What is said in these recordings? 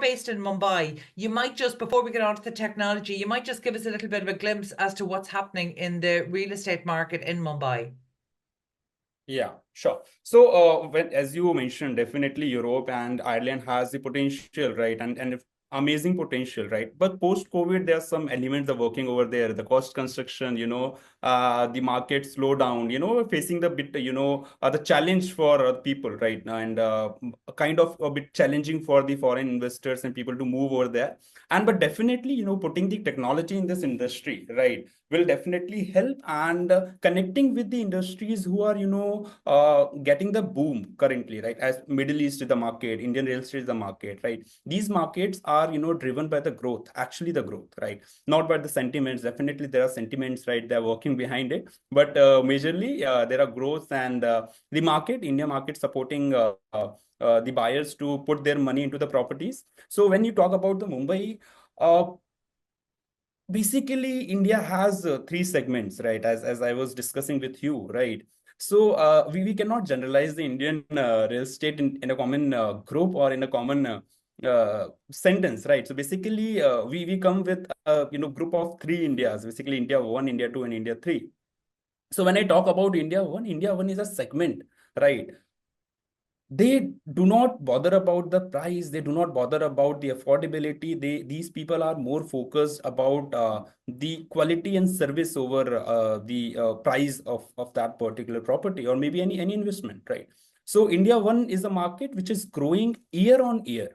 based in Mumbai. You might just, before we get on to the technology, you might just give us a little bit of a glimpse as to what's happening in the real estate market in Mumbai. Yeah, sure. So as you mentioned, definitely Europe and Ireland has the potential, right? And amazing potential, right? But post-COVID, there are some elements that are working over there. The cost construction, the market slowdown, facing the bit, the challenge for people, right? And kind of a bit challenging for the foreign investors and people to move over there. But definitely, putting the technology in this industry, right, will definitely help, and connecting with the industries who are, getting the boom currently, right? As Middle East is the market, Indian real estate is the market, right? These markets are, driven by the growth, actually the growth, right? Not by the sentiments. Definitely there are sentiments, right? They're working behind it, but majorly there are growth, and the market, India market, supporting the buyers to put their money into the properties. So when you talk about the Mumbai, basically India has three segments, right? As I was discussing with you, right? So we cannot generalize the Indian real estate in a common group or in a common sentence, right? So basically we come with a group of three Indias, basically India 1, India 2, and India 3. So when I talk about India 1, India 1 is a segment, right? They do not bother about the price, they do not bother about the affordability. These people are more focused about the quality and service over the price of that particular property, or maybe any investment, right? So India 1 is a market which is growing year on year,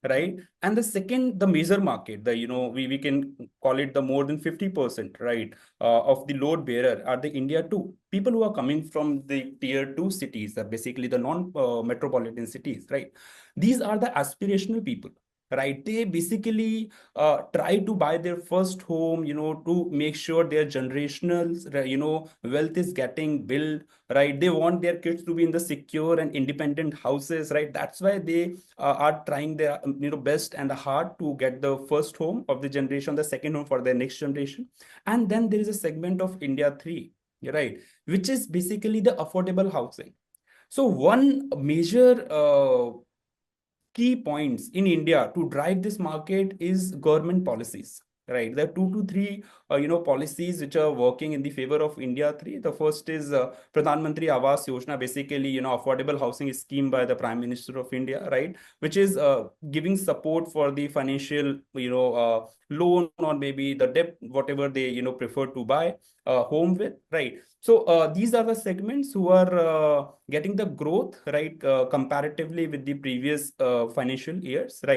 right? And the second, the major market, we can call it the more than 50%, right, of the load bearer are the India 2. People who are coming from the tier 2 cities, basically the non-metropolitan cities, right? These are the aspirational people, right? They basically try to buy their first home, to make sure their generational, wealth is getting built, right? They want their kids to be in the secure and independent houses, right? That's why they are trying their best and hard to get the first home of the generation, the second home for their next generation. And then there is a segment of India 3, right, which is basically the affordable housing. So one major key points in India to drive this market is government policies, right? There are two to three, policies which are working in the favor of India 3. The first is Pradhan Mantri Awas Yojana, basically, affordable housing scheme by the Prime Minister of India, right? Which is giving support for the financial, loan, or maybe the debt, whatever they, prefer to buy home with, right? So these are the segments who are getting the growth, right, comparatively with the previous financial years, right?